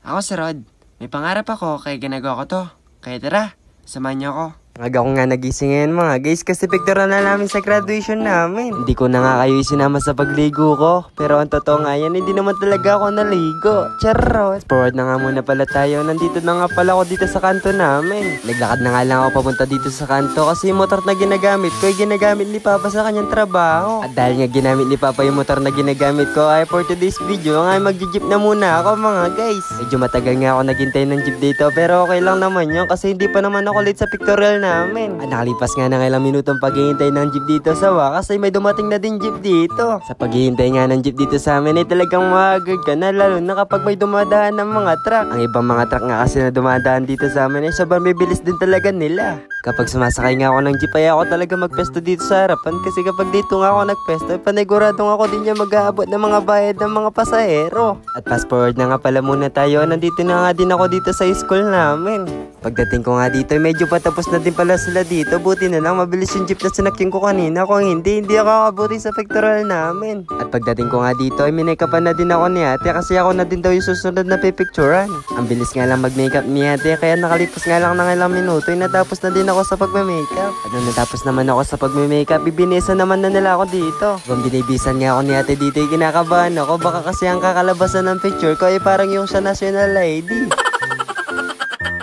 Ako si Rod. May pangarap ako kaya ginagawa ko to. Kaya tara, samahan niyo ako. Aga ko nga nagising ngayon mga guys kasi picturean na namin sa graduation namin. Hindi ko na nga kayo isinama sa pagligo ko. Pero ang totoo nga yan, hindi naman talaga ako naligo. Charot! Forward na nga muna pala tayo. Nandito na nga pala ako dito sa kanto namin. Naglakad na nga lang ako papunta dito sa kanto kasi yung motor na ginagamit ko ay ginagamit ni Papa sa kanyang trabaho. At dahil nga ginamit ni Papa yung motor na ginagamit ko ay for today's video nga mag-jeep na muna ako mga guys. Medyo matagal nga ako naghintay ng jeep dito pero okay lang naman yun kasi hindi pa naman ako late sa pictorial namin. Nakalipas nga ng ilang minutong paghihintay ng jeep dito sa wakas ay may dumating na din jeep dito. Sa paghihintay nga ng jeep dito sa amin ay talagang maagad ka na lalo na kapag may dumadaan ng mga truck. Ang ibang mga truck nga kasi na dumadaan dito sa amin ay sobrang bibilis din talaga nila. Kapag sumasakay nga ako ng jeep ay ako talaga magpesto dito sa harapan kasi kapag dito nga ako nagpesto ay paniguradong ako din niya mag-aabot ng mga bayad ng mga pasahero. At fast forward na nga pala muna tayo, nandito na nga din ako dito sa school namin. Pagdating ko nga dito ay medyo patapos na din pala sila dito. Buti na lang mabilis yung jeep na sinakyan ko kanina. Kung hindi ako kakabuti sa pictorial namin. At pagdating ko nga dito ay minake-upan na din ako ni ate kasi ako na din daw yung susunod na pipicturan. Ang bilis nga lang mag-makeup ni ate kaya nakalipas nga lang ng ilang minuto ay natapos na din ako sa pagme-makeup. At nung natapos naman ako sa pagme-makeup, bibinisan naman na nila ako dito. Kung binibisan nga ako ni ate dito ay kinakabahan ako baka kasi ang kakalabasan ng picture ko ay parang yung sa national ID.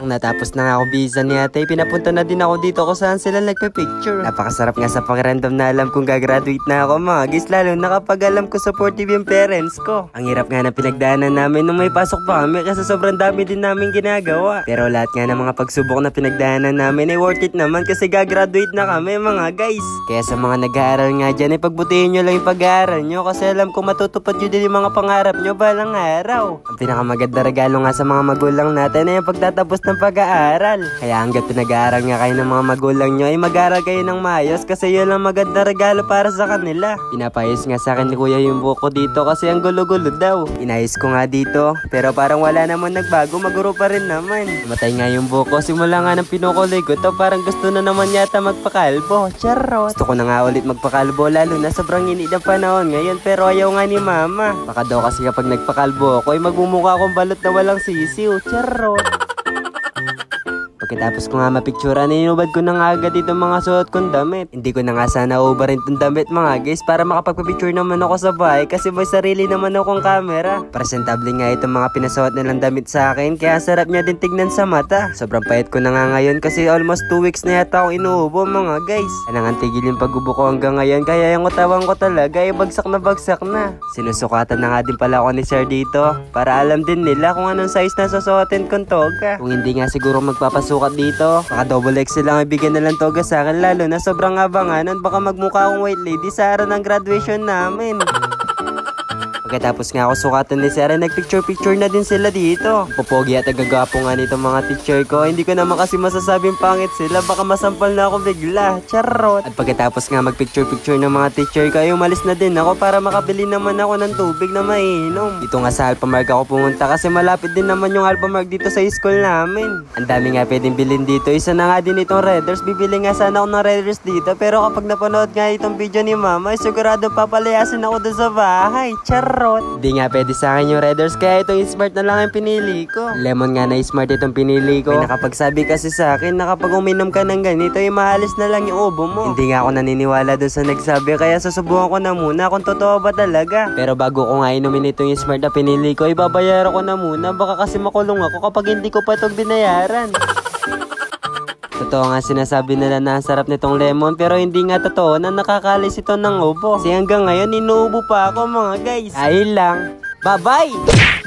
Nung natapos na nga ako bisan ni ate, pinapunta na din ako dito kung saan sila nagpe-picture. Napakasarap nga sa pakiramdam na alam kong gagraduate na ako mga guys, lalo na kapag alam ko supportive yung parents ko. Ang hirap nga na pinagdaanan namin nung may pasok pa kami kasi sobrang dami din namin ginagawa. Pero lahat nga ng mga pagsubok na pinagdaanan namin ay worth it naman kasi gagraduate na kami mga guys. Kaya sa mga nag-aaral nga dyan ay pagbutihin nyo lang yung pag-aaral nyo kasi alam ko matutupad nyo din yung mga pangarap nyo balang araw. Ang pinakamaganda regalo nga sa mga magulang natin ay yung pagtatapos ng pag-aaral. Kaya hanggat pinag-aaral nga kayo ng mga magulang nyo ay mag-aaral kayo ng maayos kasi yun ang maganda regalo para sa kanila. Pinapayos nga sa akin ni kuya yung buhok ko dito kasi ang gulo-gulo daw. Inayos ko nga dito pero parang wala naman nagbago, maguro pa rin naman. Namatay nga yung buhok ko simula nga ng pinukulay ko to, parang gusto na naman yata magpakalbo. Charot! Gusto ko na nga ulit magpakalbo lalo na sobrang init ng panahon ngayon pero ayaw nga ni mama. Baka daw kasi kapag nagpakalbo ako ay magmumukha akong balot na walang sisiw. Charot! Pagkatapos ko nga mapicturean, inubad ko na nga agad itong mga suot kong damit. Hindi ko na nga sana ubarin itong damit mga guys para makapagpapicture naman ako sa bahay kasi may sarili naman akong camera. Presentable nga itong mga pinasuot nilang damit sa akin kaya sarap niya din tignan sa mata. Sobrang payat ko na nga ngayon kasi almost 2 weeks na yata akong inuubo mga guys. Anang tigil yung pag-ubo ko hanggang ngayon kaya yung utawang ko talaga ay bagsak na. Sinusukatan na nga din pala ako ni sir dito para alam din nila kung anong size na susuotin kong toga. Kung hindi nga siguro magpapasukat dito, baka double XL lang ibigyan na lang toga sa akin lalo na sobrang abanganan baka magmukha akong white lady sa araw ng graduation namin. Pagkatapos nga ako sukatan ni Sarah, nagpicture-picture na din sila dito. Pupogi at agagapo nga nitong mga teacher ko. Hindi ko naman kasi masasabing pangit sila. Baka masampal na ako bigla. Charot! At pagkatapos nga magpicture-picture ng mga teacher ko, ay umalis na din ako para makabili naman ako ng tubig na mainom. Dito nga sa Alphamark ako pumunta kasi malapit din naman yung Alphamark dito sa school namin. Ang dami nga pwedeng bilhin dito. Isa na nga din itong Redders. Bibili nga sana ako ng Redders dito. Pero kapag napanood nga itong video ni mama, ay sigurado papalayasin ako doon sa bahay. Charot! Di nga pwede sa akin yung Redders kaya itong Smart na lang ang pinili ko. Lemon nga na Smart itong pinili ko. May nakapagsabi kasi sa akin na kapag uminom ka ng ganito ay maalis na lang yung ubo mo. Hindi nga ako naniniwala dun sa nagsabi kaya susubukan ko na muna kung totoo ba talaga. Pero bago ko nga inumin itong Smart na pinili ko ay babayaran ko na muna baka kasi makulong ako kapag hindi ko pa itong binayaran. Totoo nga sinasabi nila na ang sarap nitong lemon pero hindi nga totoo na nakakalis ito ng ubo. Kasi hanggang ngayon inuubo pa ako mga guys. Ayun lang. Bye-bye!